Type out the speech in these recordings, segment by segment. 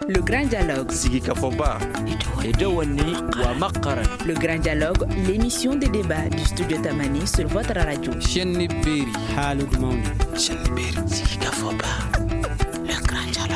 Le Grand Dialogue. Sigi Kafoba. Edouani Wamakaran. Le Grand Dialogue, l'émission de débat du studio Tamani sur votre radio. Chenni Beri. Halud Mauni. Chenni Beri. Sigi Kafoba. Le Grand Dialogue.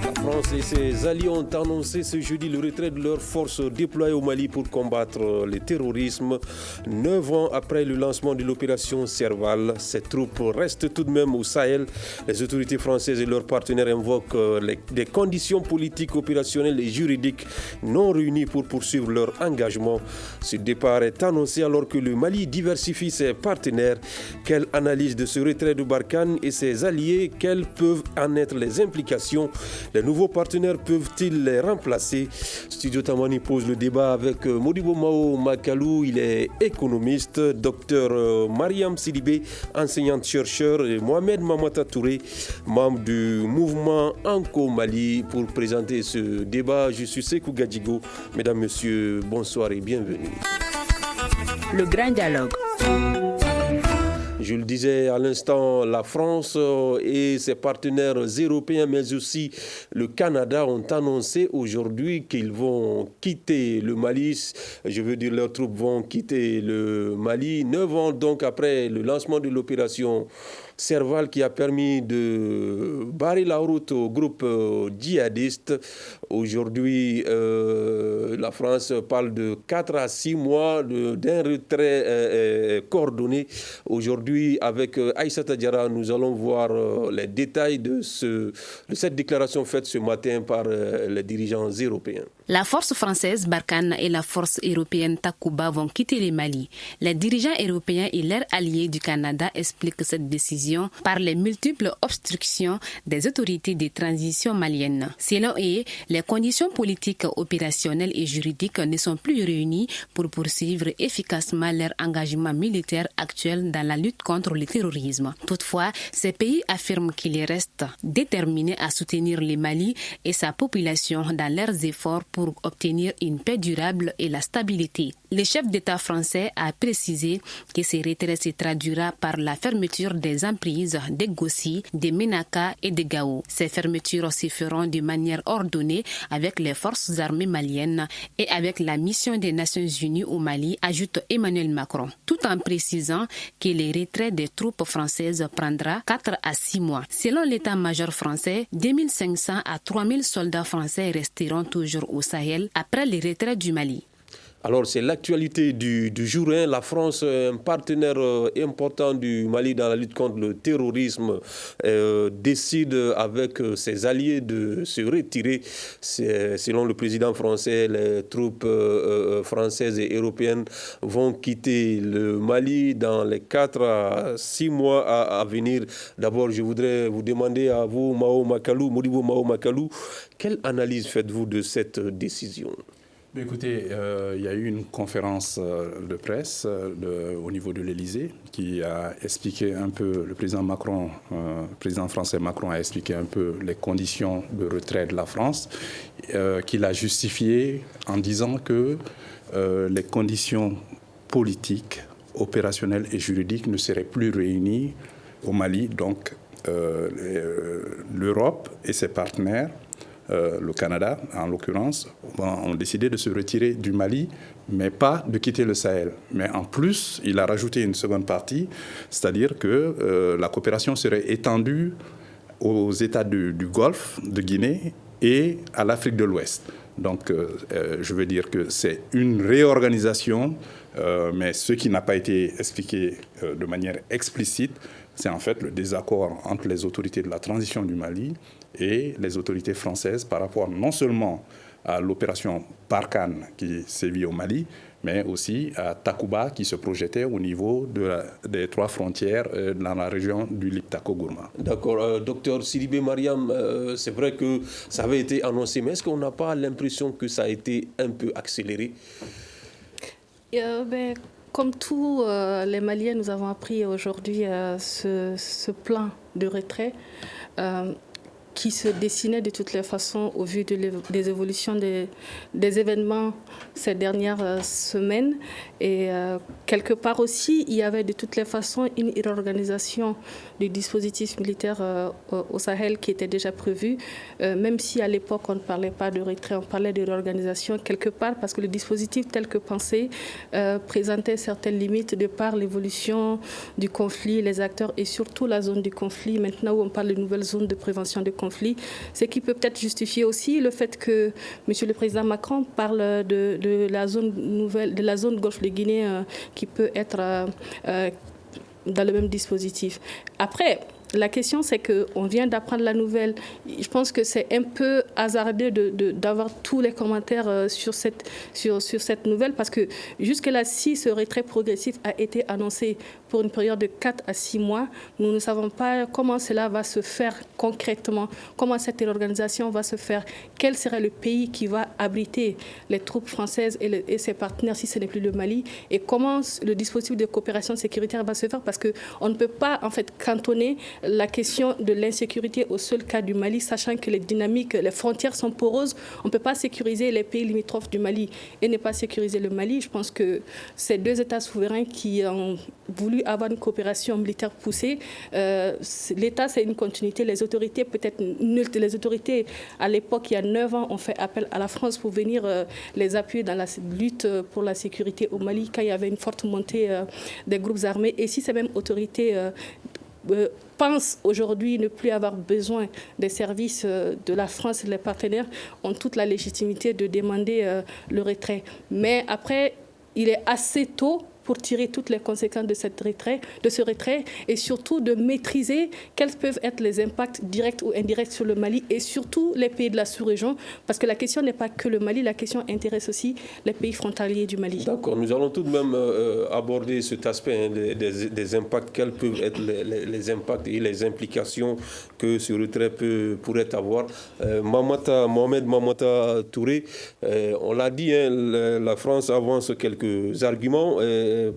La France et ses alliés ont annoncé ce jeudi le retrait de leurs forces déployées au Mali pour combattre le terrorisme. 9 ans après le lancement de l'opération Serval, ces troupes restent tout de même au Sahel. Les autorités françaises et leurs partenaires invoquent des conditions politiques, opérationnelles et juridiques non réunies pour poursuivre leur engagement. Ce départ est annoncé alors que le Mali diversifie ses partenaires. Quelle analyse de ce retrait de Barkhane et ses alliés? Quelles peuvent en être les implications? Les nouveaux partenaires peuvent-ils les remplacer? Studio Tamani pose le débat avec Modibo Mao Makalou, il est économiste, docteur Mariam Sidibé, enseignante-chercheur, et Mohamed Mamata Touré, membre du mouvement Anko Mali. Pour présenter ce débat, je suis Sekou Gadjigo. Mesdames, Messieurs, bonsoir et bienvenue. Le Grand Dialogue. Je le disais à l'instant, la France et ses partenaires européens, mais aussi le Canada, ont annoncé aujourd'hui qu'ils vont quitter le Mali. Je veux dire, leurs troupes vont quitter le Mali. 9 ans donc après le lancement de l'opération Serval qui a permis de barrer la route au groupe djihadiste. Aujourd'hui, la France parle de 4 à 6 mois d'un retrait coordonné. Aujourd'hui, avec Aïssata Diarra, nous allons voir les détails de cette déclaration faite ce matin par les dirigeants européens. La force française Barkhane et la force européenne Takuba vont quitter le Mali. Les dirigeants européens et leurs alliés du Canada expliquent cette décision par les multiples obstructions des autorités de transition maliennes. Selon eux, les conditions politiques, opérationnelles et juridiques ne sont plus réunies pour poursuivre efficacement leur engagement militaire actuel dans la lutte contre le terrorisme. Toutefois, ces pays affirment qu'ils restent déterminés à soutenir le Mali et sa population dans leurs efforts pour obtenir une paix durable et la stabilité. Le chef d'État français a précisé que ce retrait se traduira par la fermeture des emprises de Gossi, de Menaka et de Gao. Ces fermetures se feront de manière ordonnée avec les forces armées maliennes et avec la mission des Nations Unies au Mali, ajoute Emmanuel Macron, tout en précisant que le retrait des troupes françaises prendra 4 à 6 mois. Selon l'état-major français, 2500 à 3000 soldats français resteront toujours au Sahel après le retrait du Mali. Alors, c'est l'actualité du jour. La France, un partenaire important du Mali dans la lutte contre le terrorisme, décide avec ses alliés de se retirer. Selon le président français, les troupes françaises et européennes vont quitter le Mali dans les 4 à 6 mois à venir. D'abord, je voudrais vous demander à vous, Modibo Mao Makalou, quelle analyse faites-vous de cette décision ? Écoutez, il y a eu une conférence de presse au niveau de l'Élysée qui a expliqué un peu, le président français Macron a expliqué un peu les conditions de retrait de la France, qu'il a justifié en disant que les conditions politiques, opérationnelles et juridiques ne seraient plus réunies au Mali. Donc l'Europe et ses partenaires, le Canada, en l'occurrence, ont décidé de se retirer du Mali, mais pas de quitter le Sahel. Mais en plus, il a rajouté une seconde partie, c'est-à-dire que la coopération serait étendue aux États du Golfe, de Guinée et à l'Afrique de l'Ouest. Donc, je veux dire que c'est une réorganisation, mais ce qui n'a pas été expliqué de manière explicite, c'est en fait le désaccord entre les autorités de la transition du Mali et les autorités françaises par rapport non seulement à l'opération Barkhane qui sévit au Mali, mais aussi à Takuba qui se projetait au niveau des 3 frontières dans la région du Liptako-Gourma. D'accord. Docteur Sidibé Mariam, c'est vrai que ça avait été annoncé, mais est-ce qu'on n'a pas l'impression que ça a été un peu accéléré? Comme tous les Maliens, nous avons appris aujourd'hui ce plan de retrait qui se dessinait de toutes les façons au vu des évolutions des événements ces dernières semaines. Et quelque part aussi, il y avait de toutes les façons une réorganisation du dispositif militaire au Sahel qui était déjà prévu, même si à l'époque on ne parlait pas de retrait, on parlait de réorganisation quelque part parce que le dispositif tel que pensé présentait certaines limites de par l'évolution du conflit, les acteurs et surtout la zone du conflit. Maintenant où on parle de nouvelles zones de prévention de conflit, ce qui peut peut-être justifier aussi le fait que M. le Président Macron parle de la zone nouvelle, de la zone Golfe de Guinée qui peut être dans le même dispositif. Après, la question, c'est qu'on vient d'apprendre la nouvelle. Je pense que c'est un peu hasardeux d'avoir tous les commentaires sur cette nouvelle parce que jusque-là, si ce retrait progressif a été annoncé pour une période de 4 à 6 mois, nous ne savons pas comment cela va se faire concrètement, comment cette organisation va se faire, quel serait le pays qui va abriter les troupes françaises et ses partenaires si ce n'est plus le Mali, et comment le dispositif de coopération sécuritaire va se faire parce qu'on ne peut pas en fait cantonner la question de l'insécurité au seul cas du Mali, sachant que les dynamiques, les frontières sont poreuses. On ne peut pas sécuriser les pays limitrophes du Mali et ne pas sécuriser le Mali. Je pense que ces deux États souverains qui ont voulu avoir une coopération militaire poussée, l'État, c'est une continuité. Les autorités, peut-être les autorités, à l'époque, il y a 9 ans, ont fait appel à la France pour venir les appuyer dans la lutte pour la sécurité au Mali, quand il y avait une forte montée des groupes armés. Et si ces mêmes autorités pensent aujourd'hui ne plus avoir besoin des services de la France et les partenaires, ont toute la légitimité de demander le retrait. Mais après, il est assez tôt pour tirer toutes les conséquences de ce retrait et surtout de maîtriser quels peuvent être les impacts directs ou indirects sur le Mali et surtout les pays de la sous-région, parce que la question n'est pas que le Mali, la question intéresse aussi les pays frontaliers du Mali. D'accord, nous allons tout de même aborder cet aspect des impacts, quels peuvent être les impacts et les implications que ce retrait pourrait avoir. Mohamed Mamata Touré, on l'a dit, la France avance quelques arguments,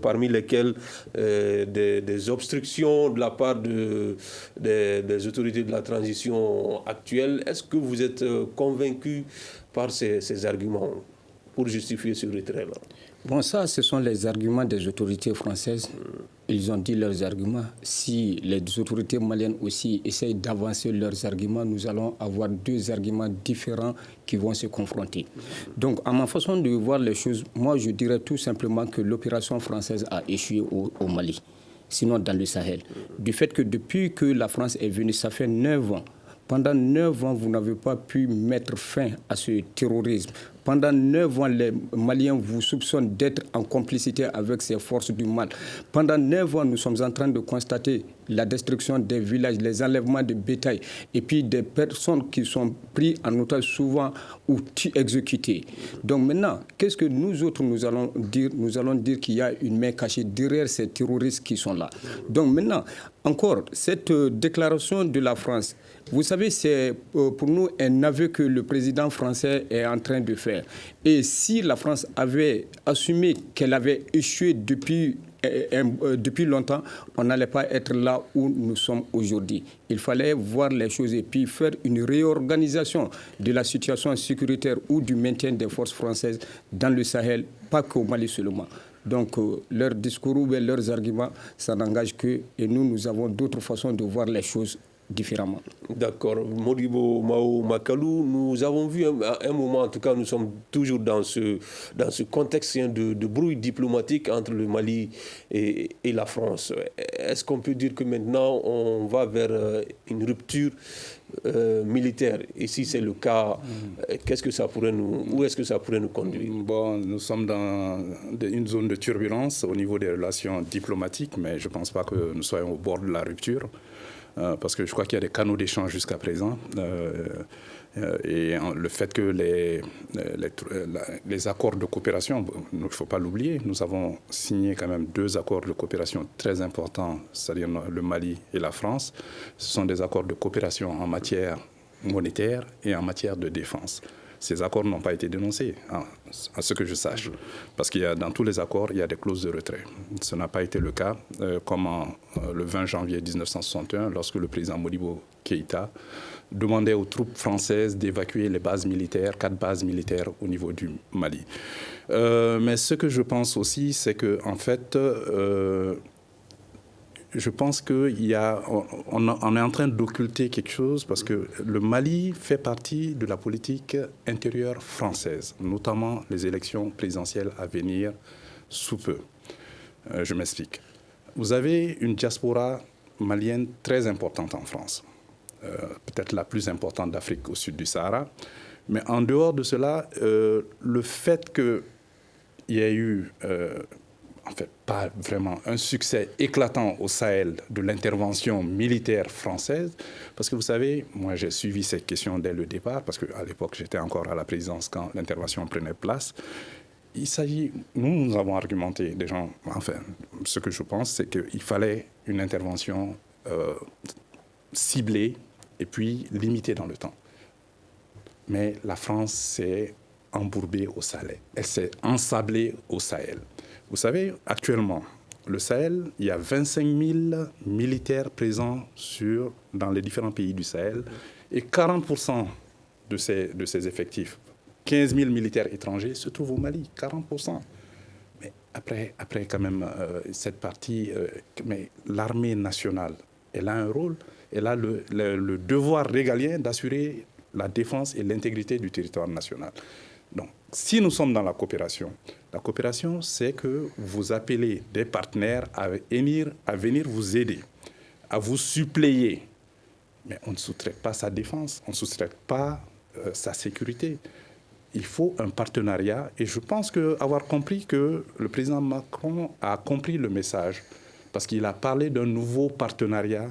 parmi lesquels des obstructions de la part des autorités de la transition actuelle. Est-ce que vous êtes convaincu par ces arguments pour justifier ce retrait-là? Bon, ça, ce sont les arguments des autorités françaises. Ils ont dit leurs arguments. Si les autorités maliennes aussi essayent d'avancer leurs arguments, nous allons avoir deux arguments différents qui vont se confronter. Donc, à ma façon de voir les choses, moi, je dirais tout simplement que l'opération française a échoué au Mali, sinon dans le Sahel. Du fait que depuis que la France est venue, ça fait 9 ans. Pendant 9 ans, vous n'avez pas pu mettre fin à ce terrorisme. Pendant 9 ans, les Maliens vous soupçonnent d'être en complicité avec ces forces du mal. Pendant 9 ans, nous sommes en train de constater la destruction des villages, les enlèvements de bétail, et puis des personnes qui sont prises en otage souvent ou exécutées. Donc maintenant, qu'est-ce que nous autres, nous allons dire? Nous allons dire qu'il y a une main cachée derrière ces terroristes qui sont là. Donc maintenant, encore, cette déclaration de la France, vous savez, c'est pour nous un aveu que le président français est en train de faire. Et si la France avait assumé qu'elle avait échoué depuis longtemps, on n'allait pas être là où nous sommes aujourd'hui. Il fallait voir les choses et puis faire une réorganisation de la situation sécuritaire ou du maintien des forces françaises dans le Sahel, pas qu'au Mali seulement. Donc, leur discours ou leurs arguments, ça n'engage que, et nous avons d'autres façons de voir les choses différemment. D'accord. Modibo Mao Makalou, nous avons vu à un moment, en tout cas, nous sommes toujours dans ce contexte de brouille diplomatique entre le Mali et la France. Est-ce qu'on peut dire que maintenant, on va vers une rupture militaire? Et si c'est le cas, qu'est-ce que ça pourrait où est-ce que ça pourrait nous conduire? Bon, nous sommes dans une zone de turbulence au niveau des relations diplomatiques, mais je ne pense pas que nous soyons au bord de la rupture. Parce que je crois qu'il y a des canaux d'échange jusqu'à présent. Et le fait que les accords de coopération, il ne faut pas l'oublier, nous avons signé quand même 2 accords de coopération très importants, c'est-à-dire le Mali et la France. Ce sont des accords de coopération en matière monétaire et en matière de défense. Ces accords n'ont pas été dénoncés, à ce que je sache, parce qu'il y a, dans tous les accords, il y a des clauses de retrait. Ce n'a pas été le cas, comme le 20 janvier 1961, lorsque le président Modibo Keïta, demandait aux troupes françaises d'évacuer les bases militaires, 4 bases militaires au niveau du Mali. Mais ce que je pense aussi, c'est qu'en fait, je pense qu'on est en train d'occulter quelque chose parce que le Mali fait partie de la politique intérieure française, notamment les élections présidentielles à venir sous peu. Je m'explique. Vous avez une diaspora malienne très importante en France, peut-être la plus importante d'Afrique au sud du Sahara. Mais en dehors de cela, le fait qu'il y ait eu, en fait, pas vraiment un succès éclatant au Sahel de l'intervention militaire française, parce que vous savez, moi j'ai suivi cette question dès le départ, parce qu'à l'époque j'étais encore à la présidence quand l'intervention prenait place. Il s'agit, nous avons argumenté, des gens, enfin, ce que je pense, c'est qu'il fallait une intervention ciblée et puis limitée dans le temps. Mais la France s'est embourbée au Sahel, elle s'est ensablée au Sahel. Vous savez, actuellement, le Sahel, il y a 25 000 militaires présents dans les différents pays du Sahel et 40% de ces effectifs, 15 000 militaires étrangers, se trouvent au Mali, 40%. Mais après quand même, cette partie, mais l'armée nationale, elle a un rôle, elle a le devoir régalien d'assurer la défense et l'intégrité du territoire national. Donc, si nous sommes dans la coopération, c'est que vous appelez des partenaires à venir vous aider, à vous suppléer. Mais on ne sous-traite pas sa défense, on ne sous-traite pas sa sécurité. Il faut un partenariat. Et je pense avoir compris que le président Macron a compris le message, parce qu'il a parlé d'un nouveau partenariat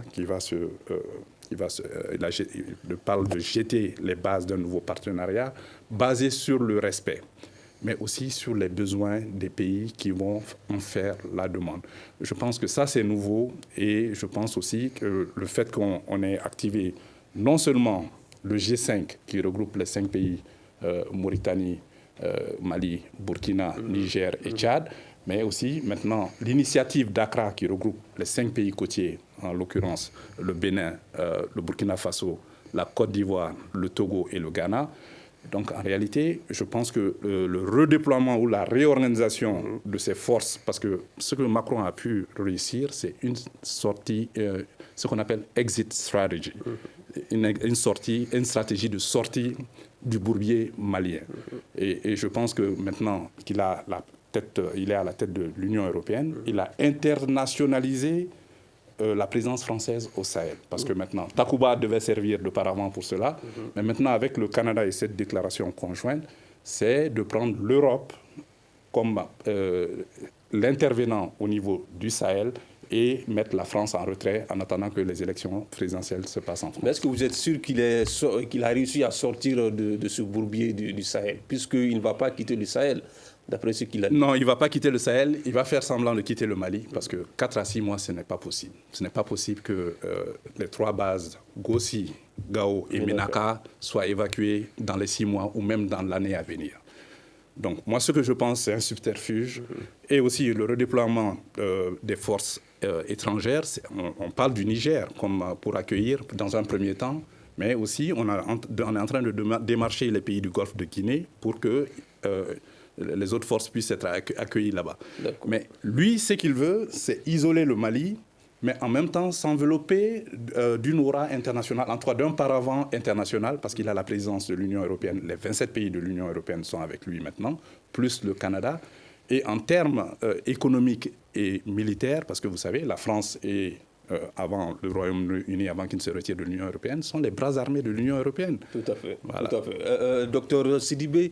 il parle de jeter les bases d'un nouveau partenariat basé sur le respect, mais aussi sur les besoins des pays qui vont en faire la demande. Je pense que ça, c'est nouveau, et je pense aussi que le fait qu'on ait activé non seulement le G5, qui regroupe les 5 pays, Mauritanie, Mali, Burkina, Niger et Tchad, mais aussi maintenant l'initiative d'Accra qui regroupe les 5 pays côtiers, en l'occurrence le Bénin, le Burkina Faso, la Côte d'Ivoire, le Togo et le Ghana. Donc en réalité, je pense que le redéploiement ou la réorganisation de ces forces, parce que ce que Macron a pu réussir, c'est une sortie, ce qu'on appelle exit strategy, une stratégie de sortie du bourbier malien. Et je pense que maintenant qu'il est à la tête de l'Union européenne, il a internationalisé la présence française au Sahel. Parce que maintenant, Takuba devait servir de paravent pour cela, mais maintenant avec le Canada et cette déclaration conjointe, c'est de prendre l'Europe comme l'intervenant au niveau du Sahel et mettre la France en retrait en attendant que les élections présidentielles se passent en France. Mais est-ce que vous êtes sûr qu'il a réussi à sortir de ce bourbier du Sahel, puisqu'il ne va pas quitter le Sahel, d'après ce qu'il a dit? Non, il ne va pas quitter le Sahel, il va faire semblant de quitter le Mali, parce que 4 à 6 mois, ce n'est pas possible. Ce n'est pas possible que les 3 bases, Gossi, Gao et Ménaka, soient évacuées dans les 6 mois ou même dans l'année à venir. Donc moi, ce que je pense, c'est un subterfuge. Et aussi le redéploiement des forces étrangères. On parle du Niger comme pour accueillir dans un premier temps, mais aussi on est en train de démarcher les pays du Golfe de Guinée pour que les autres forces puissent être accueillies là-bas. Mais lui, ce qu'il veut, c'est isoler le Mali, mais en même temps s'envelopper d'une aura internationale, en tout cas d'un paravent international, parce qu'il a la présidence de l'Union européenne. Les 27 pays de l'Union européenne sont avec lui maintenant, plus le Canada. Et en termes économiques et militaires, parce que vous savez, la France et avant le Royaume-Uni, avant qu'il ne se retire de l'Union européenne, sont les bras armés de l'Union européenne. Tout à fait. Voilà. Tout à fait. Docteur Sidibé,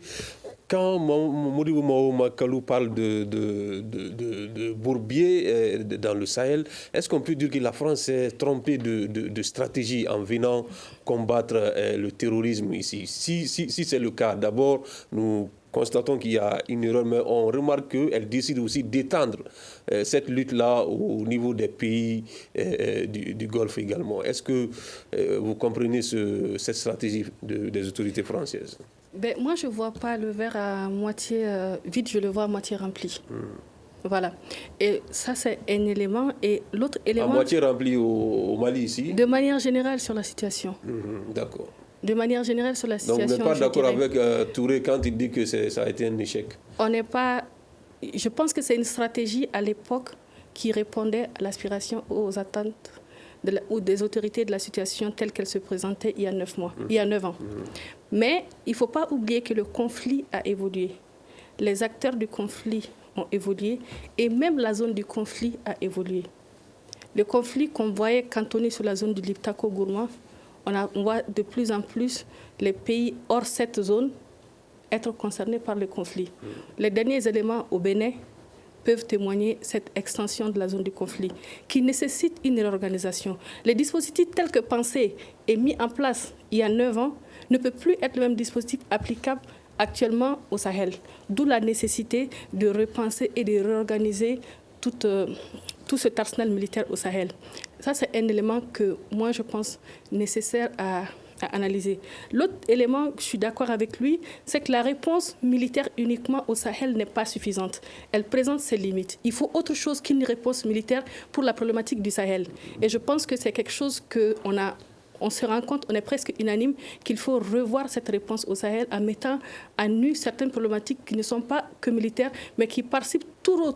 quand Modibo Mahamat-Kallou parle de bourbier dans le Sahel, est-ce qu'on peut dire que la France s'est trompée de stratégie en venant combattre le terrorisme ici? Si c'est le cas, d'abord, nous constatons qu'il y a une erreur, mais on remarque qu'elle décide aussi d'étendre cette lutte-là au niveau des pays du Golfe également. Est-ce que vous comprenez cette stratégie des autorités françaises? Moi, je ne vois pas le verre à moitié vide, je le vois à moitié rempli. Voilà. Et ça, c'est un élément. Et l'autre élément... À moitié rempli au Mali, ici. De manière générale sur la situation. D'accord. De manière générale sur la situation. Donc, vous n'êtes pas d'accord avec Touré quand il dit que ça a été un échec? On n'est pas... Je pense que c'est une stratégie à l'époque qui répondait à l'aspiration, aux attentes ou des autorités de la situation telle qu'elle se présentait il y a 9 mois, il y a 9 ans. Mais il ne faut pas oublier que le conflit a évolué. Les acteurs du conflit ont évolué et même la zone du conflit a évolué. Le conflit qu'on voyait cantonné sur la zone du Liptako-Gourma, on voit de plus en plus les pays hors cette zone être concernés par le conflit. Les derniers éléments au Bénin peuvent témoigner cette extension de la zone du conflit qui nécessite une réorganisation. Les dispositifs tels que pensés et mis en place il y a 9 ans ne peuvent plus être le même dispositif applicable actuellement au Sahel. D'où la nécessité de repenser et de réorganiser tout cet arsenal militaire au Sahel. Ça, c'est un élément que moi, je pense nécessaire à analyser. L'autre élément, je suis d'accord avec lui, c'est que la réponse militaire uniquement au Sahel n'est pas suffisante. Elle présente ses limites. Il faut autre chose qu'une réponse militaire pour la problématique du Sahel. Et je pense que c'est quelque chose on se rend compte, on est presque unanime, qu'il faut revoir cette réponse au Sahel en mettant à nu certaines problématiques qui ne sont pas que militaires, mais qui participent pour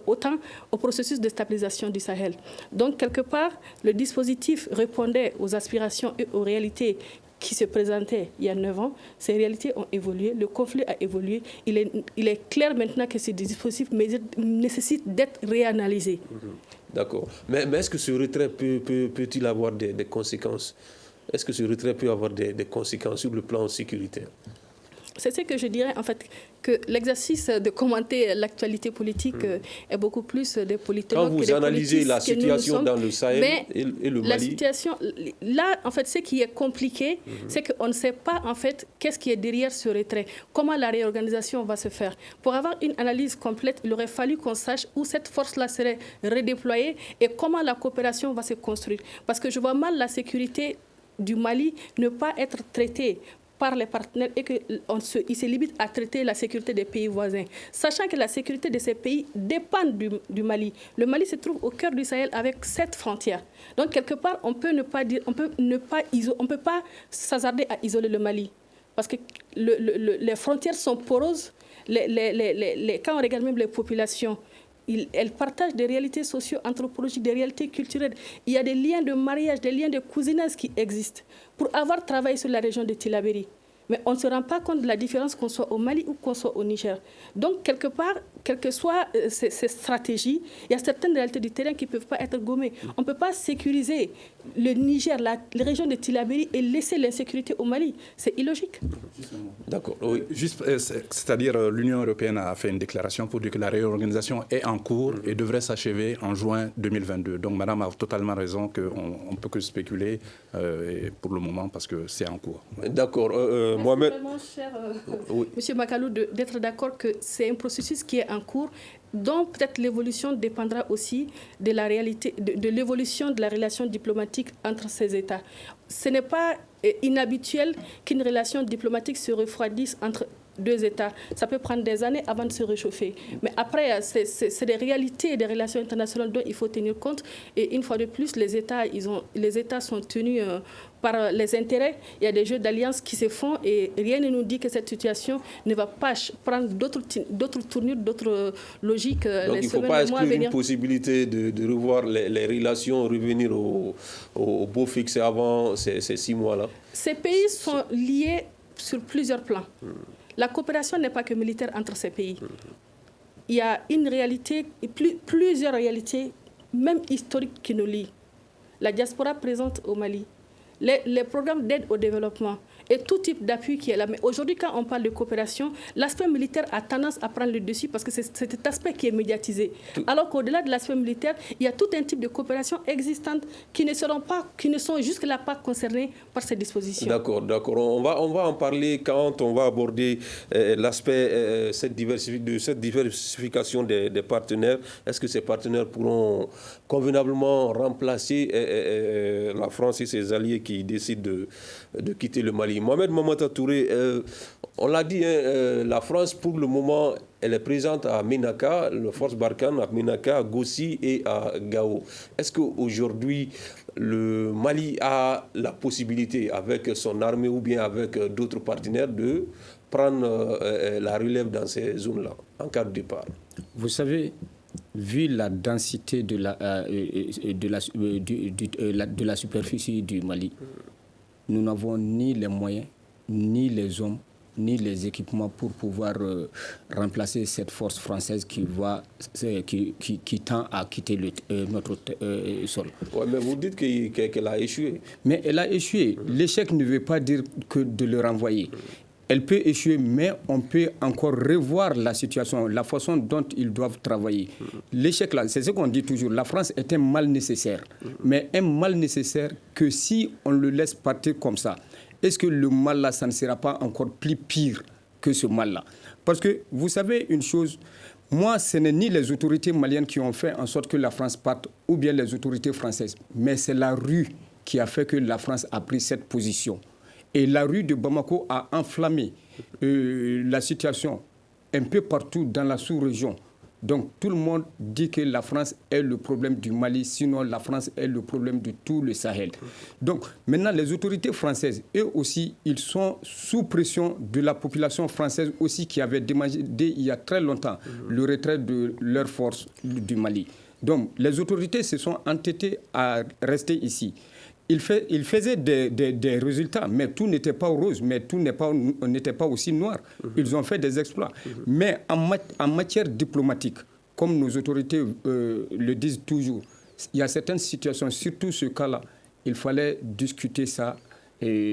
autant au processus de stabilisation du Sahel. Donc, quelque part, le dispositif répondait aux aspirations et aux réalités qui se présentaient il y a 9 ans. Ces réalités ont évolué, le conflit a évolué. Il est clair maintenant que ces dispositifs nécessitent d'être réanalysés. D'accord. Mais est-ce que ce retrait peut-il avoir des conséquences? Est-ce que ce retrait peut avoir des conséquences sur le plan sécuritaire? C'est ce que je dirais, en fait, que l'exercice de commenter l'actualité politique est beaucoup plus des politologues. Quand vous analysez la situation dans le Sahel et le Mali... La situation, là, en fait, ce qui est compliqué, c'est qu'on ne sait pas, en fait, qu'est-ce qui est derrière ce retrait, comment la réorganisation va se faire. Pour avoir une analyse complète, il aurait fallu qu'on sache où cette force-là serait redéployée et comment la coopération va se construire. Parce que je vois mal la sécurité du Mali ne pas être traitée par les partenaires et qu'ils se limitent à traiter la sécurité des pays voisins, sachant que la sécurité de ces pays dépend du Mali. Le Mali se trouve au cœur du Sahel avec 7 frontières. Donc, quelque part, on ne peut pas s'hasarder à isoler le Mali, parce que les frontières sont poreuses. Quand on regarde même les populations, elles partagent des réalités socio-anthropologiques, des réalités culturelles. Il y a des liens de mariage, des liens de cousinage qui existent. Pour avoir travaillé sur la région de Tillabéri, mais on ne se rend pas compte de la différence qu'on soit au Mali ou qu'on soit au Niger. Donc, quelque part, quelles que soient ces stratégies, il y a certaines réalités du terrain qui ne peuvent pas être gommées. On ne peut pas sécuriser le Niger, la région de Tillabéri et laisser l'insécurité au Mali. C'est illogique. D'accord. Oui. C'est-à-dire l'Union européenne a fait une déclaration pour dire que la réorganisation est en cours et devrait s'achever en juin 2022. Donc, madame a totalement raison qu'on ne peut que spéculer pour le moment parce que c'est en cours. D'accord. Mohamed... C'est vraiment cher, Monsieur Makalou, d'être d'accord que c'est un processus qui est en cours, dont peut-être l'évolution dépendra aussi de la réalité, de l'évolution de la relation diplomatique entre ces États. Ce n'est pas inhabituel qu'une relation diplomatique se refroidisse entre 2 États. Ça peut prendre des années avant de se réchauffer. Mais après, c'est des réalités et des relations internationales dont il faut tenir compte. Et une fois de plus, les États sont tenus par les intérêts. Il y a des jeux d'alliance qui se font et rien ne nous dit que cette situation ne va pas prendre d'autres tournures, d'autres logiques. Donc il ne faut pas exclure une possibilité de revoir les relations, revenir au beau fixe avant ces 6 mois-là. Ces pays sont liés sur plusieurs plans. La coopération n'est pas que militaire entre ces pays. Il y a une réalité, plusieurs réalités, même historiques, qui nous lient. La diaspora présente au Mali, les programmes d'aide au développement et tout type d'appui qui est là. Mais aujourd'hui, quand on parle de coopération, l'aspect militaire a tendance à prendre le dessus parce que c'est cet aspect qui est médiatisé. Alors qu'au-delà de l'aspect militaire, il y a tout un type de coopération existante qui ne sont jusque-là pas concernées par ces dispositions. D'accord. On va en parler quand on va aborder l'aspect de cette diversification des partenaires. Est-ce que ces partenaires pourront convenablement remplacer la France et ses alliés qui décident de quitter le Mali? Mohamed Mamata Touré, on l'a dit, la France pour le moment elle est présente à Ménaka, la force Barkhane à Ménaka, à Gossi et à Gao. Est-ce qu'aujourd'hui, le Mali a la possibilité, avec son armée ou bien avec d'autres partenaires, de prendre la relève dans ces zones-là, en cas de départ? Vous savez, vu la densité de la superficie du Mali, nous n'avons ni les moyens, ni les hommes, ni les équipements pour pouvoir remplacer cette force française qui tend à quitter notre sol. Ouais, mais vous dites qu'elle a échoué. Mais elle a échoué. L'échec ne veut pas dire que de le renvoyer. Elle peut échouer, mais on peut encore revoir la situation, la façon dont ils doivent travailler. L'échec, là, c'est ce qu'on dit toujours, la France est un mal nécessaire. Mais un mal nécessaire que si on le laisse partir comme ça, est-ce que le mal-là, ça ne sera pas encore plus pire que ce mal-là? Parce que, vous savez une chose, moi, ce n'est ni les autorités maliennes qui ont fait en sorte que la France parte, ou bien les autorités françaises, mais c'est la rue qui a fait que la France a pris cette position. Et la rue de Bamako a enflammé la situation un peu partout dans la sous-région. Donc tout le monde dit que la France est le problème du Mali, sinon la France est le problème de tout le Sahel. Donc maintenant les autorités françaises, eux aussi, ils sont sous pression de la population française aussi qui avait demandé il y a très longtemps le retrait de leurs forces du Mali. Donc les autorités se sont entêtées à rester ici. Il faisait des résultats, mais tout n'était pas rose, mais tout n'était pas aussi noir. Ils ont fait des exploits. Mais en matière diplomatique, comme nos autorités le disent toujours, il y a certaines situations, surtout ce cas-là, il fallait discuter ça dans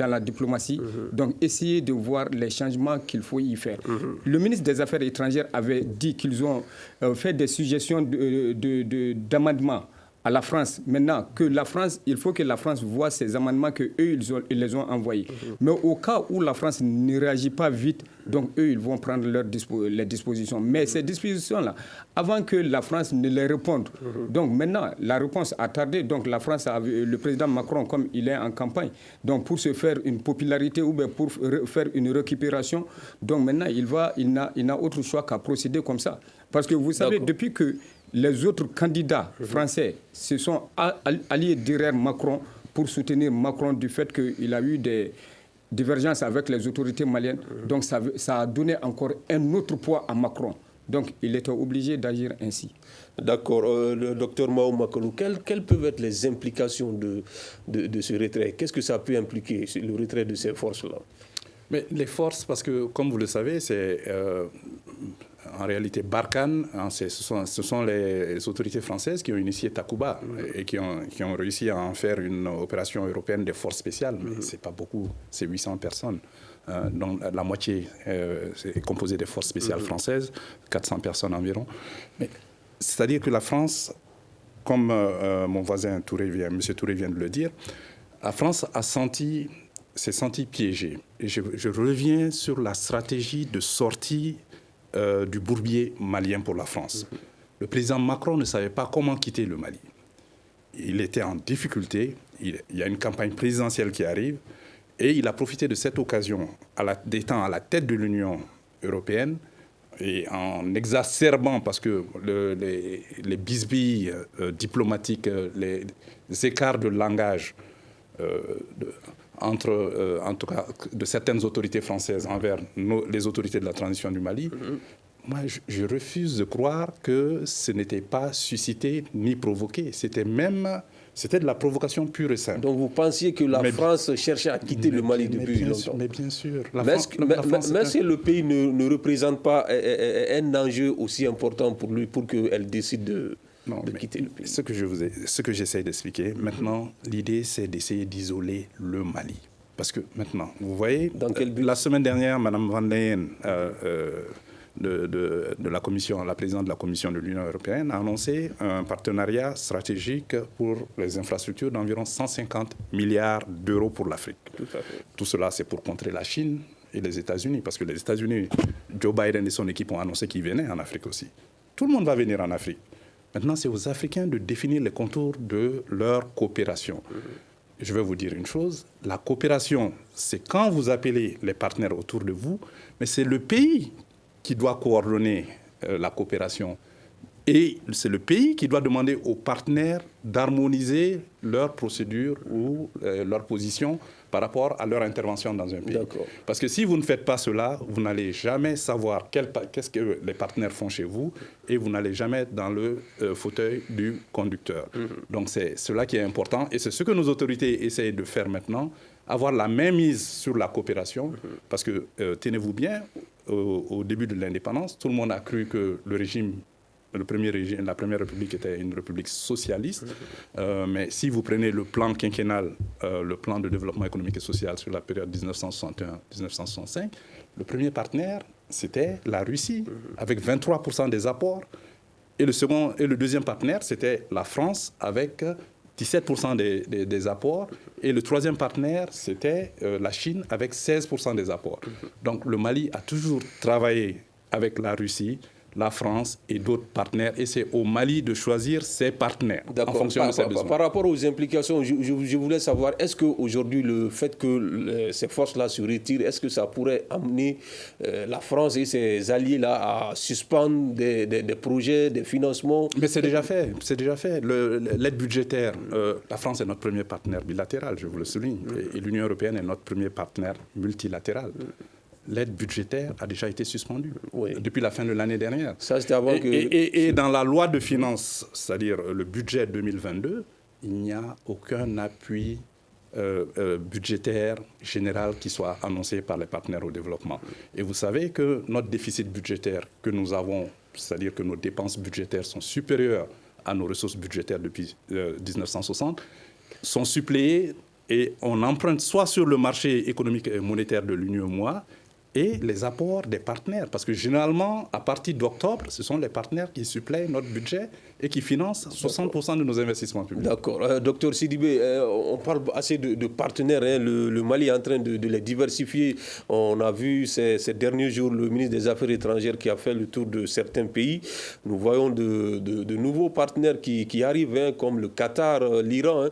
la diplomatie, donc essayer de voir les changements qu'il faut y faire. Le ministre des Affaires étrangères avait dit qu'ils ont fait des suggestions d'amendements à la France. Maintenant, il faut que la France voit ces amendements qu'eux, ils les ont envoyés. Mais au cas où la France ne réagit pas vite, donc eux, ils vont prendre les dispositions. Mais ces dispositions-là, avant que la France ne les réponde, donc maintenant, la réponse a tardé. Donc la France, le président Macron, comme il est en campagne, donc pour se faire une popularité ou bien pour faire une récupération, donc maintenant, il n'a autre choix qu'à procéder comme ça. Parce que vous savez, depuis que les autres candidats français se sont alliés derrière Macron pour soutenir Macron du fait qu'il a eu des divergences avec les autorités maliennes. Donc ça a donné encore un autre poids à Macron. Donc il était obligé d'agir ainsi. D'accord. Le docteur Mao Makalou, quelles peuvent être les implications de ce retrait? Qu'est-ce que ça peut impliquer, le retrait de ces forces-là? Mais les forces, parce que comme vous le savez, c'est... en réalité, Barkhane, ce sont les autorités françaises qui ont initié Takuba et qui ont réussi à en faire une opération européenne des forces spéciales. Mais ce n'est pas beaucoup, c'est 800 personnes. Dont la moitié est composée des forces spéciales françaises, 400 personnes environ. C'est-à-dire que la France, comme mon voisin M. Touré vient de le dire, la France s'est sentie piégée. Et je reviens sur la stratégie de sortie du bourbier malien pour la France. Le président Macron ne savait pas comment quitter le Mali. Il était en difficulté, il y a une campagne présidentielle qui arrive, et il a profité de cette occasion, d'étant à la tête de l'Union européenne, et en exacerbant, parce que les bisbilles diplomatiques, les écarts de langage en tout cas, de certaines autorités françaises envers les autorités de la transition du Mali, moi, je refuse de croire que ce n'était pas suscité ni provoqué. C'était de la provocation pure et simple. Donc vous pensiez que la France cherchait à quitter le Mali depuis longtemps? Mais bien sûr. Mais si le pays ne représente pas un enjeu aussi important pour lui, pour qu'elle décide de quitter le pays. Ce que j'essaie d'expliquer, maintenant, l'idée, c'est d'essayer d'isoler le Mali. Parce que maintenant, vous voyez, la semaine dernière, Mme Van Leyen, de la Commission, la présidente de la Commission de l'Union européenne, a annoncé un partenariat stratégique pour les infrastructures d'environ 150 milliards d'euros pour l'Afrique. Tout cela, c'est pour contrer la Chine et les États-Unis. Parce que les États-Unis, Joe Biden et son équipe ont annoncé qu'ils venaient en Afrique aussi. Tout le monde va venir en Afrique. Maintenant, c'est aux Africains de définir les contours de leur coopération. je vais vous dire une chose, la coopération, c'est quand vous appelez les partenaires autour de vous, mais c'est le pays qui doit coordonner la coopération. Et c'est le pays qui doit demander aux partenaires d'harmoniser leurs procédures ou leur position par rapport à leur intervention dans un pays. D'accord. Parce que si vous ne faites pas cela, vous n'allez jamais savoir qu'est-ce que les partenaires font chez vous et vous n'allez jamais être dans le fauteuil du conducteur. Donc c'est cela qui est important et c'est ce que nos autorités essayent de faire maintenant, avoir la même mise sur la coopération, parce que tenez-vous bien, au début de l'indépendance, tout le monde a cru que la première république était une république socialiste, mais si vous prenez le plan quinquennal, le plan de développement économique et social sur la période 1961-1965, le premier partenaire, c'était la Russie, avec 23% des apports, et le deuxième partenaire, c'était la France, avec 17% des apports, et le troisième partenaire, c'était la Chine, avec 16% des apports. Donc le Mali a toujours travaillé avec la Russie, la France et d'autres partenaires, et c'est au Mali de choisir ses partenaires en fonction de ses besoins. Par rapport aux implications, je voulais savoir, est-ce qu'aujourd'hui, le fait que ces forces-là se retirent, est-ce que ça pourrait amener la France et ses alliés-là à suspendre des projets, des financements? Mais c'est déjà fait, l'aide budgétaire, la France est notre premier partenaire bilatéral, je vous le souligne, et l'Union européenne est notre premier partenaire multilatéral. L'aide budgétaire a déjà été suspendue depuis la fin de l'année dernière. Ça, c'était avant et dans la loi de finances, c'est-à-dire le budget 2022, il n'y a aucun appui budgétaire général qui soit annoncé par les partenaires au développement. Et vous savez que notre déficit budgétaire que nous avons, c'est-à-dire que nos dépenses budgétaires sont supérieures à nos ressources budgétaires depuis 1960, sont suppléées et on emprunte soit sur le marché économique et monétaire de l'UEMOA, et les apports des partenaires. Parce que généralement, à partir d'octobre, ce sont les partenaires qui suppléent notre budget et qui financent 60% de nos investissements publics. D'accord. Docteur Sidibé, on parle assez de partenaires. Hein. Le Mali est en train de les diversifier. On a vu ces derniers jours le ministre des Affaires étrangères qui a fait le tour de certains pays. Nous voyons de nouveaux partenaires qui arrivent, hein, comme le Qatar, l'Iran. Hein.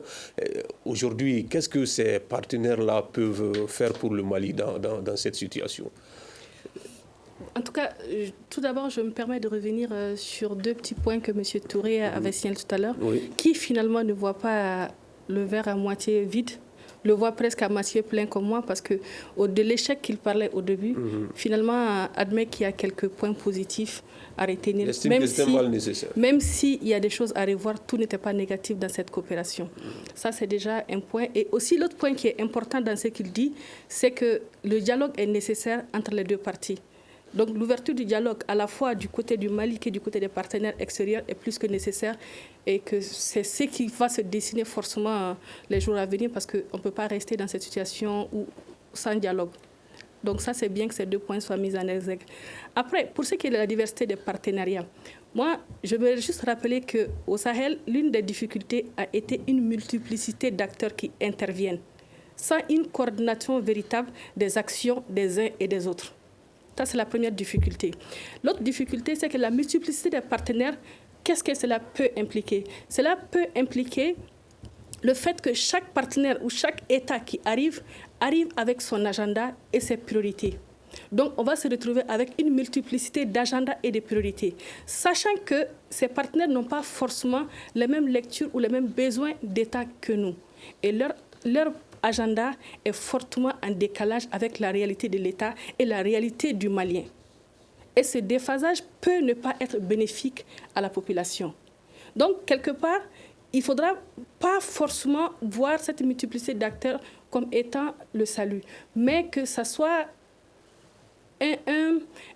Aujourd'hui, qu'est-ce que ces partenaires-là peuvent faire pour le Mali dans cette situation? En tout cas, tout d'abord, je me permets de revenir sur deux petits points que M. Touré avait signalés tout à l'heure, qui finalement ne voit pas le verre à moitié vide, le voit presque à moitié plein comme moi, parce que de l'échec qu'il parlait au début, finalement, admet qu'il y a quelques points positifs à retenir. Même s'il y a des choses à revoir, tout n'était pas négatif dans cette coopération. Ça, c'est déjà un point. Et aussi, l'autre point qui est important dans ce qu'il dit, c'est que le dialogue est nécessaire entre les deux parties. Donc l'ouverture du dialogue, à la fois du côté du Mali que du côté des partenaires extérieurs, est plus que nécessaire et que c'est ce qui va se dessiner forcément les jours à venir parce qu'on ne peut pas rester dans cette situation sans dialogue. Donc ça, c'est bien que ces deux points soient mis en exergue. Après, pour ce qui est de la diversité des partenariats, moi, je veux juste rappeler qu'au Sahel, l'une des difficultés a été une multiplicité d'acteurs qui interviennent, sans une coordination véritable des actions des uns et des autres. Ça, c'est la première difficulté. L'autre difficulté, c'est que la multiplicité des partenaires, qu'est-ce que cela peut impliquer? Cela peut impliquer le fait que chaque partenaire ou chaque État qui arrive avec son agenda et ses priorités. Donc, on va se retrouver avec une multiplicité d'agendas et de priorités, sachant que ces partenaires n'ont pas forcément les mêmes lectures ou les mêmes besoins d'État que nous. Et leur agenda est fortement en décalage avec la réalité de l'État et la réalité du Malien. Et ce déphasage peut ne pas être bénéfique à la population. Donc, quelque part, il ne faudra pas forcément voir cette multiplicité d'acteurs comme étant le salut, mais que ça soit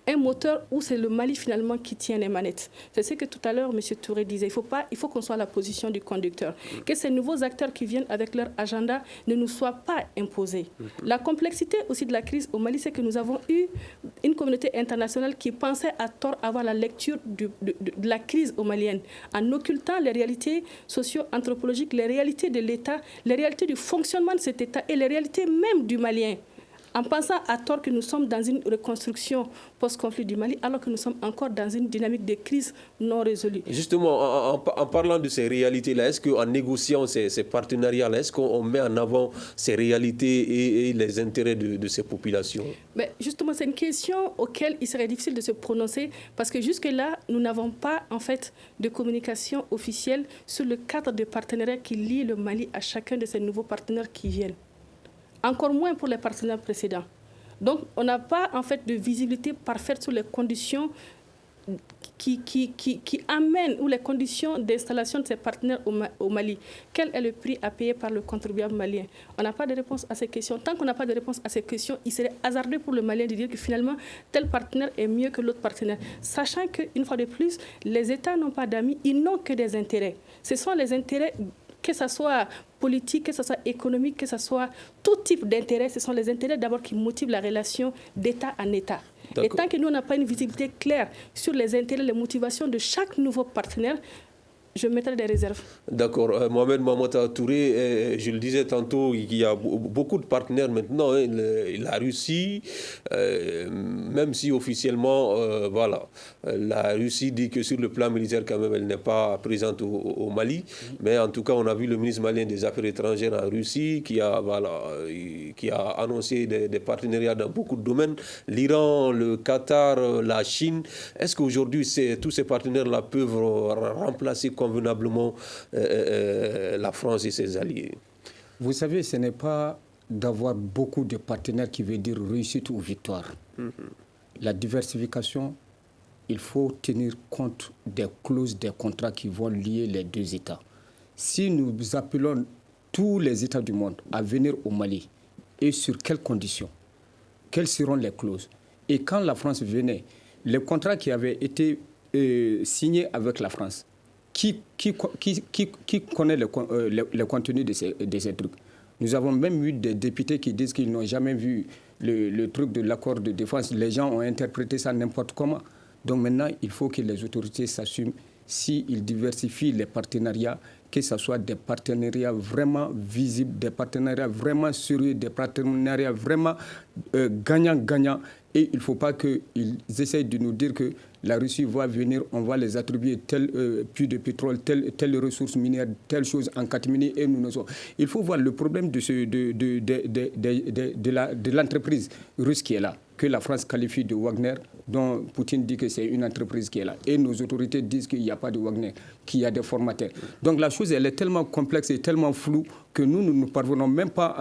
un moteur où c'est le Mali finalement qui tient les manettes. C'est ce que tout à l'heure M. Touré disait. Il faut qu'on soit à la position du conducteur. Que ces nouveaux acteurs qui viennent avec leur agenda ne nous soient pas imposés. La complexité aussi de la crise au Mali, c'est que nous avons eu une communauté internationale qui pensait à tort avoir la lecture de la crise malienne, en occultant les réalités socio-anthropologiques, les réalités de l'État, les réalités du fonctionnement de cet État et les réalités même du Malien. en pensant à tort que nous sommes dans une reconstruction post-conflit du Mali, alors que nous sommes encore dans une dynamique de crise non résolue. Justement, en parlant de ces réalités-là, est-ce qu'en négociant ces partenariats-là, est-ce qu'on met en avant ces réalités et les intérêts de ces populations? Mais justement, c'est une question auquel il serait difficile de se prononcer parce que jusque-là, nous n'avons pas en fait de communication officielle sur le cadre de partenariat qui lie le Mali à chacun de ces nouveaux partenaires qui viennent. Encore moins pour les partenaires précédents. Donc, on n'a pas en fait de visibilité parfaite sur les conditions qui amènent ou les conditions d'installation de ces partenaires au Mali. Quel est le prix à payer par le contribuable malien? On n'a pas de réponse à ces questions. Tant qu'on n'a pas de réponse à ces questions, il serait hasardeux pour le Malien de dire que finalement, tel partenaire est mieux que l'autre partenaire. Sachant qu'une fois de plus, les États n'ont pas d'amis, ils n'ont que des intérêts. Ce sont les intérêts, que ce soit politique, que ce soit économique, que ce soit tout type d'intérêt, ce sont les intérêts d'abord qui motivent la relation d'État en État. Et tant que nous, on n'a pas une visibilité claire sur les intérêts, les motivations de chaque nouveau partenaire, je mettrai des réserves. D'accord. Mohamed Mamata Touré, je le disais tantôt, il y a beaucoup de partenaires maintenant. La Russie, même si officiellement, la Russie dit que sur le plan militaire, quand même, elle n'est pas présente au Mali. Mais en tout cas, on a vu le ministre malien des Affaires étrangères en Russie qui a annoncé des partenariats dans beaucoup de domaines. L'Iran, le Qatar, la Chine. Est-ce qu'aujourd'hui, tous ces partenaires-là peuvent remplacer convenablement la France et ses alliés? Vous savez, ce n'est pas d'avoir beaucoup de partenaires qui veut dire réussite ou victoire. La diversification, il faut tenir compte des clauses des contrats qui vont lier les deux États. Si nous appelons tous les États du monde à venir au Mali, et sur quelles conditions? Quelles seront les clauses? Et quand la France venait, les contrats qui avaient été signés avec la France, qui connaît le contenu de ces trucs? Nous avons même eu des députés qui disent qu'ils n'ont jamais vu le truc de l'accord de défense. Les gens ont interprété ça n'importe comment. Donc maintenant, il faut que les autorités s'assument s'ils diversifient les partenariats, que ce soit des partenariats vraiment visibles, des partenariats vraiment sérieux, des partenariats vraiment gagnant-gagnant. Et il ne faut pas qu'ils essayent de nous dire que la Russie va venir, on va les attribuer tel puits de pétrole, telle ressource minière, telle chose en catimini et nous ne sommes. Il faut voir le problème de l'entreprise russe qui est là, que la France qualifie de Wagner, dont Poutine dit que c'est une entreprise qui est là. Et nos autorités disent qu'il n'y a pas de Wagner, qu'il y a des formateurs. Donc la chose, elle est tellement complexe et tellement floue que nous ne parvenons même pas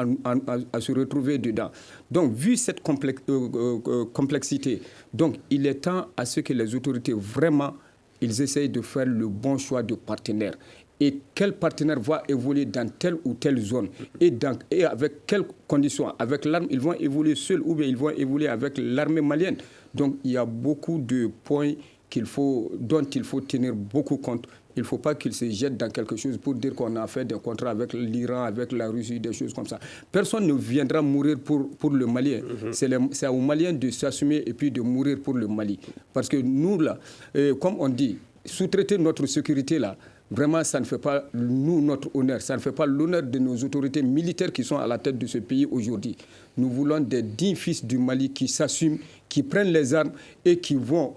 à se retrouver dedans. Donc, vu cette complexité, donc, il est temps à ce que les autorités, vraiment, ils essayent de faire le bon choix de partenaire. Et quel partenaire va évoluer dans telle ou telle zone et avec quelles conditions? Avec l'arme, ils vont évoluer seuls ou bien ils vont évoluer avec l'armée malienne. Donc, il y a beaucoup de points dont il faut tenir beaucoup compte. Il ne faut pas qu'ils se jettent dans quelque chose pour dire qu'on a fait des contrats avec l'Iran, avec la Russie, des choses comme ça. Personne ne viendra mourir pour le Malien. C'est aux Maliens de s'assumer et puis de mourir pour le Mali. Parce que nous, là, comme on dit, sous-traiter notre sécurité, là, vraiment, ça ne fait pas notre honneur. Ça ne fait pas l'honneur de nos autorités militaires qui sont à la tête de ce pays aujourd'hui. Nous voulons des dignes fils du Mali qui s'assument, qui prennent les armes et qui vont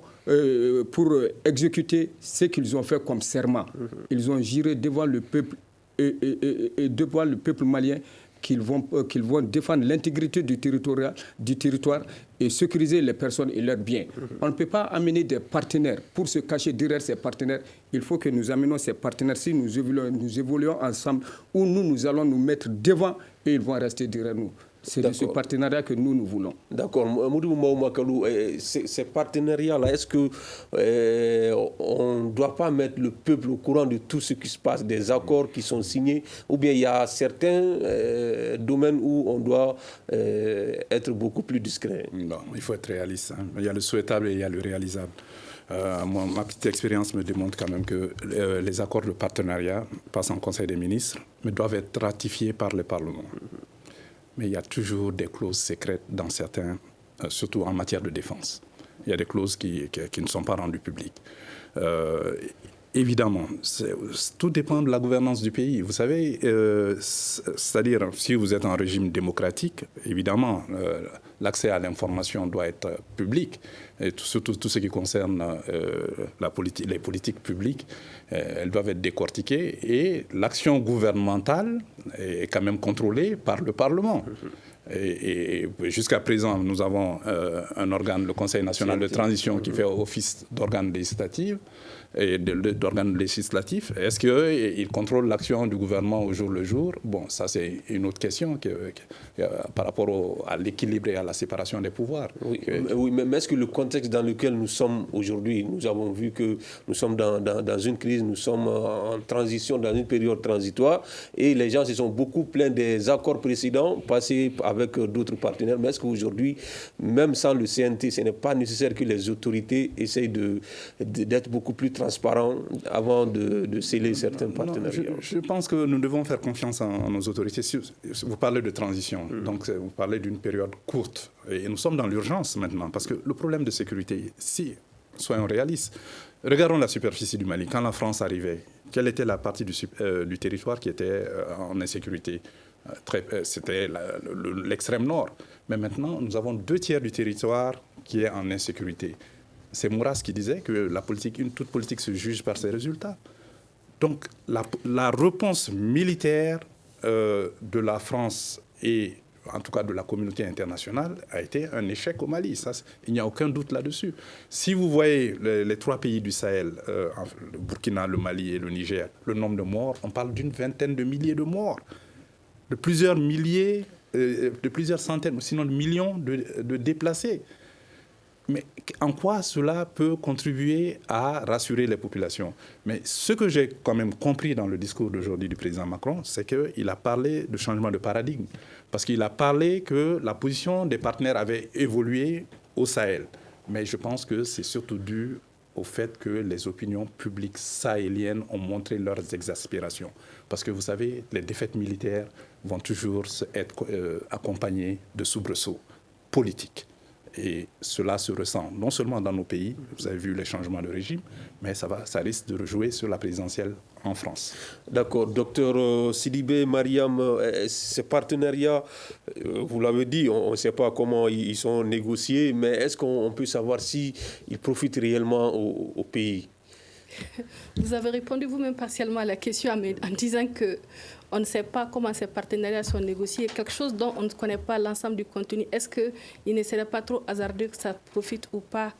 pour exécuter ce qu'ils ont fait comme serment. Ils ont juré devant le peuple et devant le peuple malien qu'ils vont défendre l'intégrité du territoire et sécuriser les personnes et leurs biens. On ne peut pas amener des partenaires pour se cacher derrière ces partenaires. Il faut que nous amenions ces partenaires si nous évoluons ensemble, où nous allons nous mettre devant et ils vont rester derrière nous. C'est de ce partenariat que nous voulons. D'accord. Moudou Maoumakalou, ces partenariats-là, est-ce qu'on ne doit pas mettre le peuple au courant de tout ce qui se passe, des accords qui sont signés, ou bien il y a certains domaines où on doit être beaucoup plus discret? Non, il faut être réaliste. Il y a le souhaitable et il y a le réalisable. Ma petite expérience me démontre quand même que les accords de partenariat passent en Conseil des ministres, mais doivent être ratifiés par le Parlement. Mais il y a toujours des clauses secrètes dans certains, surtout en matière de défense. Il y a des clauses qui ne sont pas rendues publiques. Évidemment, tout dépend de la gouvernance du pays. Vous savez, c'est-à-dire, si vous êtes en régime démocratique, évidemment, l'accès à l'information doit être public. Et surtout tout ce qui concerne les politiques publiques, elles doivent être décortiquées. Et l'action gouvernementale est quand même contrôlée par le Parlement. Et jusqu'à présent, nous avons un organe, le Conseil national de transition, qui fait office d'organe législatif. Et d'organes législatifs. Est-ce qu'ils contrôlent l'action du gouvernement au jour le jour? Bon, ça c'est une autre question par rapport à l'équilibre et à la séparation des pouvoirs. Oui, mais est-ce que le contexte dans lequel nous sommes aujourd'hui, nous avons vu que nous sommes dans une crise, nous sommes en transition, dans une période transitoire, et les gens se sont beaucoup plaints des accords précédents passés avec d'autres partenaires. Mais est-ce qu'aujourd'hui, même sans le CNT, ce n'est pas nécessaire que les autorités essayent d'être beaucoup plus transparent avant de sceller certains partenariats? Je pense que nous devons faire confiance en nos autorités. Vous parlez de transition, donc vous parlez d'une période courte. Et nous sommes dans l'urgence maintenant, parce que le problème de sécurité, soyons réalistes, regardons la superficie du Mali. Quand la France arrivait, quelle était la partie du territoire qui était en insécurité? C'était l'extrême nord. Mais maintenant, nous avons 2/3 du territoire qui est en insécurité. C'est Maurras qui disait que toute politique se juge par ses résultats. Donc la réponse militaire de la France et en tout cas de la communauté internationale a été un échec au Mali. Ça, il n'y a aucun doute là-dessus. Si vous voyez les 3 pays du Sahel, le Burkina, le Mali et le Niger, le nombre de morts, on parle d'une vingtaine de milliers de morts, de plusieurs milliers, de plusieurs centaines, sinon de millions de déplacés. Mais en quoi cela peut contribuer à rassurer les populations? Mais ce que j'ai quand même compris dans le discours d'aujourd'hui du président Macron, c'est qu'il a parlé de changement de paradigme. Parce qu'il a parlé que la position des partenaires avait évolué au Sahel. Mais je pense que c'est surtout dû au fait que les opinions publiques sahéliennes ont montré leurs exaspérations. Parce que vous savez, les défaites militaires vont toujours être accompagnées de soubresauts politiques. Et cela se ressent non seulement dans nos pays, vous avez vu les changements de régime, mais ça risque de rejouer sur la présidentielle en France. D'accord. Docteur Sidibé Mariam, ces partenariats, vous l'avez dit, on ne sait pas comment ils sont négociés, mais est-ce qu'on peut savoir s'ils profitent réellement au pays? Vous avez répondu vous-même partiellement à la question en disant que on ne sait pas comment ces partenariats sont négociés, quelque chose dont on ne connaît pas l'ensemble du contenu. Est-ce qu'il ne serait pas trop hasardeux que ça profite ou pas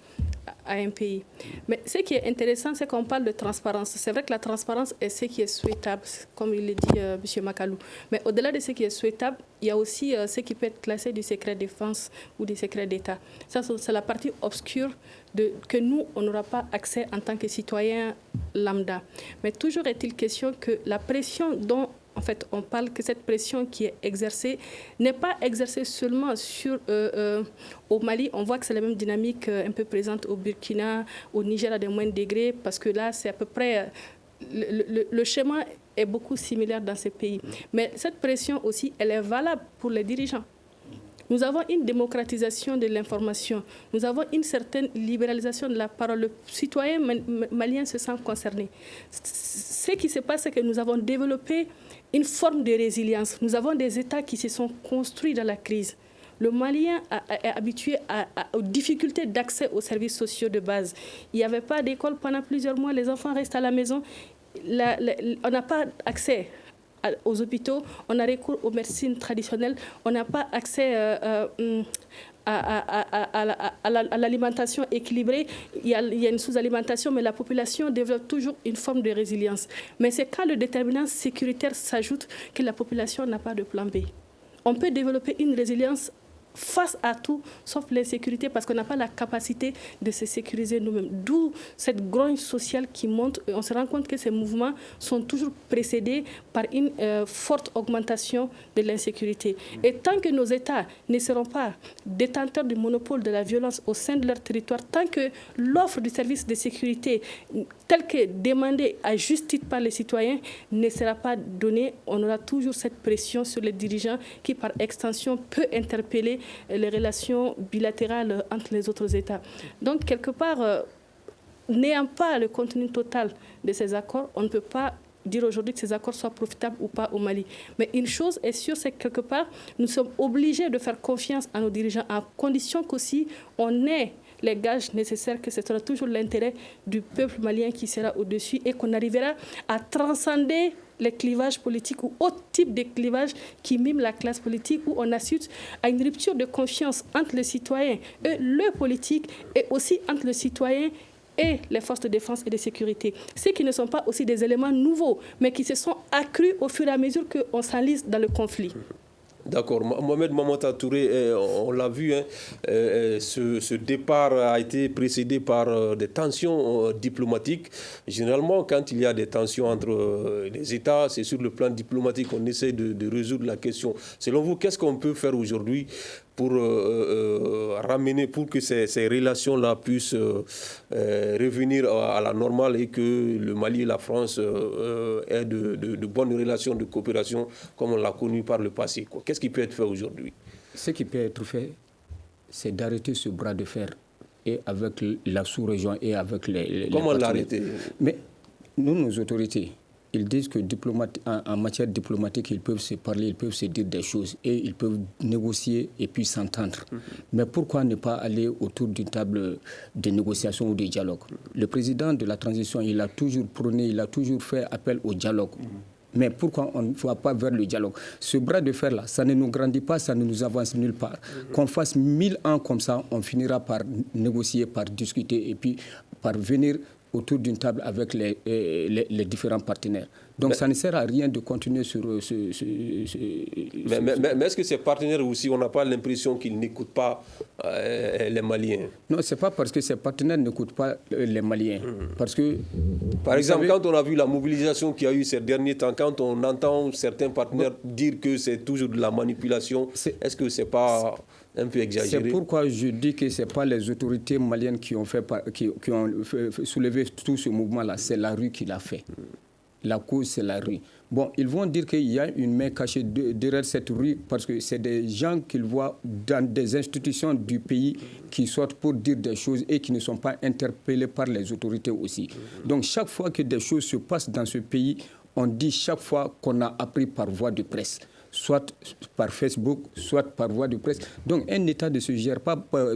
à un pays? Mais ce qui est intéressant, c'est qu'on parle de transparence. C'est vrai que la transparence est ce qui est souhaitable, comme il le dit M. Makalou. Mais au-delà de ce qui est souhaitable, il y a aussi ce qui peut être classé du secret défense ou du secret d'État. Ça, c'est la partie obscure que nous, on n'aura pas accès en tant que citoyens lambda. Mais toujours est-il question que la pression dont en fait, on parle que cette pression qui est exercée n'est pas exercée seulement au Mali. On voit que c'est la même dynamique un peu présente au Burkina, au Niger à des moindres degrés, parce que là, c'est à peu près... Le schéma est beaucoup similaire dans ces pays. Mais cette pression aussi, elle est valable pour les dirigeants. Nous avons une démocratisation de l'information. Nous avons une certaine libéralisation de la parole. Le citoyen malien se sent concerné. Ce qui se passe, c'est que nous avons développé une forme de résilience. Nous avons des États qui se sont construits dans la crise. Le Malien est habitué aux difficultés d'accès aux services sociaux de base. Il n'y avait pas d'école pendant plusieurs mois. Les enfants restent à la maison. On n'a pas accès aux hôpitaux, on a recours aux médecines traditionnelles, on n'a pas accès à l'alimentation équilibrée, il y a une sous-alimentation, mais la population développe toujours une forme de résilience. Mais c'est quand le déterminant sécuritaire s'ajoute que la population n'a pas de plan B. On peut développer une résilience face à tout, sauf l'insécurité, parce qu'on n'a pas la capacité de se sécuriser nous-mêmes. D'où cette grogne sociale qui monte. Et on se rend compte que ces mouvements sont toujours précédés par une forte augmentation de l'insécurité. Et tant que nos États ne seront pas détenteurs du monopole de la violence au sein de leur territoire, tant que l'offre du service de sécurité, telle que demandée à juste titre par les citoyens, ne sera pas donnée, on aura toujours cette pression sur les dirigeants qui, par extension, peut interpeller les relations bilatérales entre les autres États. Donc, quelque part, n'ayant pas le contenu total de ces accords, on ne peut pas dire aujourd'hui que ces accords soient profitables ou pas au Mali. Mais une chose est sûre, c'est que quelque part, nous sommes obligés de faire confiance à nos dirigeants, à condition qu'aussi on ait les gages nécessaires, que ce sera toujours l'intérêt du peuple malien qui sera au-dessus et qu'on arrivera à transcender les clivages politiques ou autres types de clivages qui miment la classe politique, où on assiste à une rupture de confiance entre les citoyens et le politique, et aussi entre le citoyen et les forces de défense et de sécurité. Ceux qui ne sont pas aussi des éléments nouveaux, mais qui se sont accrus au fur et à mesure qu'on s'enlise dans le conflit. D'accord. Mohamed Mamanta Touré, on l'a vu, ce départ a été précédé par des tensions diplomatiques. Généralement, quand il y a des tensions entre les États, c'est sur le plan diplomatique qu'on essaie de résoudre la question. Selon vous, qu'est-ce qu'on peut faire aujourd'hui pour ramener, pour que ces relations-là puissent revenir à la normale et que le Mali et la France aient de bonnes relations de coopération comme on l'a connu par le passé, quoi. Qu'est-ce qui peut être fait aujourd'hui? Ce qui peut être fait, c'est d'arrêter ce bras de fer et avec la sous-région et avec les Comment l'arrêter? Mais nous, nos autorités, ils disent que en matière diplomatique, ils peuvent se parler, ils peuvent se dire des choses et ils peuvent négocier et puis s'entendre. Mais pourquoi ne pas aller autour d'une table de négociation ou de dialogue? Le président de la transition, il a toujours prôné, il a toujours fait appel au dialogue. Mais pourquoi on ne va pas vers le dialogue? Ce bras de fer-là, ça ne nous grandit pas, ça ne nous avance nulle part. Qu'on fasse 1000 ans comme ça, on finira par négocier, par discuter et puis par venir autour d'une table avec les différents partenaires. Donc ça ne sert à rien de continuer sur mais est-ce que ces partenaires aussi, on n'a pas l'impression qu'ils n'écoutent pas les Maliens? Non, ce n'est pas parce que ces partenaires n'écoutent pas les Maliens. Parce que, par exemple, quand on a vu la mobilisation qu'il y a eu ces derniers temps, quand on entend certains partenaires dire que c'est toujours de la manipulation, est-ce que ce n'est pas un peu exagéré? C'est pourquoi je dis que ce n'est pas les autorités maliennes qui ont soulevé tout ce mouvement-là, c'est la rue qui l'a fait. La cause, c'est la rue. Bon, ils vont dire qu'il y a une main cachée derrière cette rue parce que c'est des gens qu'ils voient dans des institutions du pays qui sortent pour dire des choses et qui ne sont pas interpellés par les autorités aussi. Donc, chaque fois que des choses se passent dans ce pays, on dit chaque fois qu'on a appris par voie de presse, soit par Facebook, soit par voie de presse. Donc, un État ne se gère pas par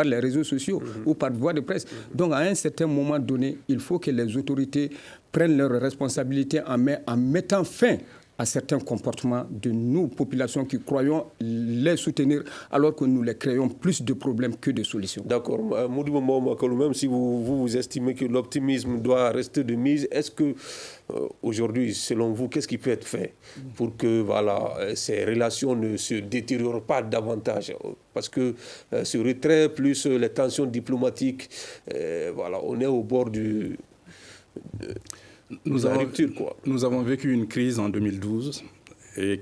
les réseaux sociaux ou par voie de presse. Donc, à un certain moment donné, il faut que les autorités prennent leurs responsabilités en main en mettant fin à certains comportements de nos populations qui croyons les soutenir alors que nous les créons plus de problèmes que de solutions. D'accord. Modibo Mahamadou, même si vous estimez que l'optimisme doit rester de mise, est-ce que aujourd'hui, selon vous, qu'est-ce qui peut être fait pour que ces relations ne se détériorent pas davantage? Parce que ce retrait plus les tensions diplomatiques, on est au bord de la rupture, quoi. Nous avons vécu une crise en 2012 et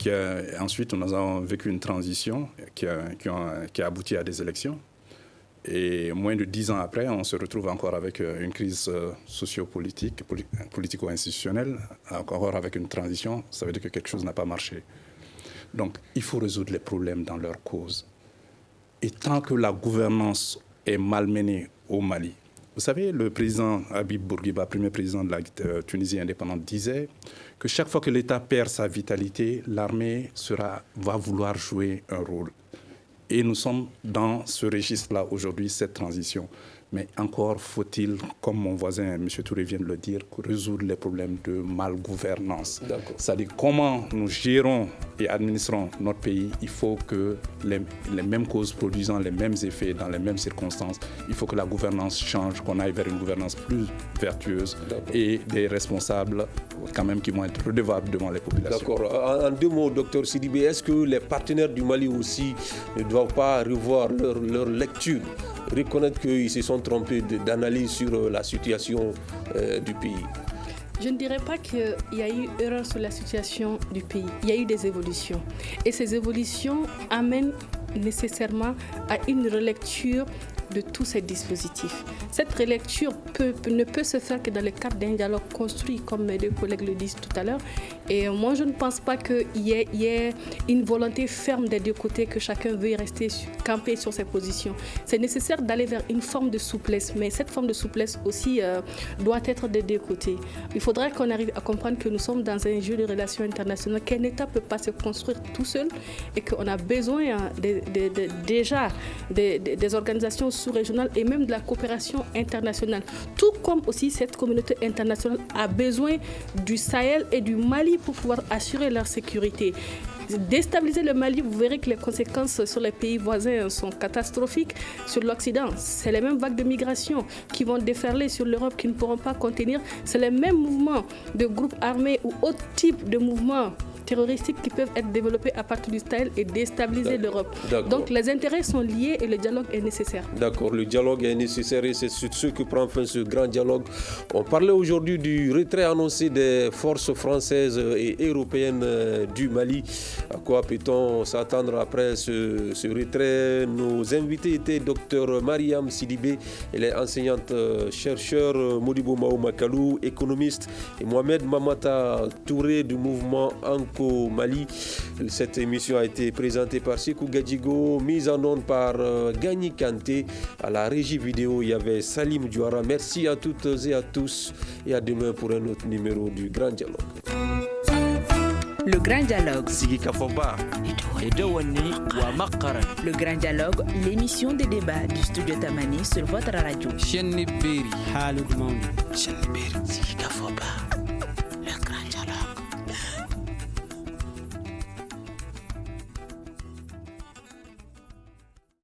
ensuite nous avons vécu une transition qui a abouti à des élections. Et moins de 10 ans après, on se retrouve encore avec une crise sociopolitique, politico-institutionnelle, encore avec une transition. Ça veut dire que quelque chose n'a pas marché. Donc, il faut résoudre les problèmes dans leur cause. Et tant que la gouvernance est malmenée au Mali, vous savez, le président Habib Bourguiba, premier président de la Tunisie indépendante, disait que chaque fois que l'État perd sa vitalité, l'armée va vouloir jouer un rôle. Et nous sommes dans ce registre-là aujourd'hui, cette transition. Mais encore faut-il, comme mon voisin M. Touré vient de le dire, résoudre les problèmes de malgouvernance. C'est-à-dire comment nous gérons et administrons notre pays. Il faut que les mêmes causes produisant les mêmes effets dans les mêmes circonstances, il faut que la gouvernance change, qu'on aille vers une gouvernance plus vertueuse et des responsables quand même qui vont être redevables devant les populations. D'accord. En deux mots, Dr Sidibé, est-ce que les partenaires du Mali aussi ne doivent pas revoir leur lecture, reconnaître qu'ils se sont trompés d'analyse sur la situation du pays? Je ne dirais pas qu'il y a eu erreur sur la situation du pays. Il y a eu des évolutions. Et ces évolutions amènent nécessairement à une relecture de tous ces dispositifs. Cette relecture ne peut se faire que dans le cadre d'un dialogue construit, comme mes deux collègues le disent tout à l'heure, Et moi, je ne pense pas qu'il y ait une volonté ferme des deux côtés, que chacun veuille rester campé sur ses positions. C'est nécessaire d'aller vers une forme de souplesse, mais cette forme de souplesse aussi doit être des deux côtés. Il faudrait qu'on arrive à comprendre que nous sommes dans un jeu de relations internationales, qu'un État ne peut pas se construire tout seul et qu'on a besoin déjà des organisations sous-régionales et même de la coopération internationale. Tout comme aussi cette communauté internationale a besoin du Sahel et du Mali pour pouvoir assurer leur sécurité. Déstabiliser le Mali, vous verrez que les conséquences sur les pays voisins sont catastrophiques. Sur l'Occident, c'est les mêmes vagues de migration qui vont déferler sur l'Europe qui ne pourront pas contenir. C'est les mêmes mouvements de groupes armés ou autres types de mouvements terroristiques qui peuvent être développés à partir du Sahel et déstabiliser l'Europe. Donc les intérêts sont liés et le dialogue est nécessaire. D'accord, le dialogue est nécessaire et c'est sur ce que prend fin ce grand dialogue. On parlait aujourd'hui du retrait annoncé des forces françaises et européennes du Mali. À quoi peut-on s'attendre après ce retrait? Nos invités étaient Dr Mariam Sidibé, elle est enseignante chercheur, Modibo Mao Makalou, économiste, et Mohamed Mamata Touré du mouvement Anko Mali. Cette émission a été présentée par Sekou Gadjigo, mise en onde par Gagni Kanté. À la régie vidéo, il y avait Salim Diouara. Merci à toutes et à tous et à demain pour un autre numéro du Grand Dialogue. Le Grand Dialogue. Le Grand Dialogue, l'émission des débats du studio Tamani sur votre radio.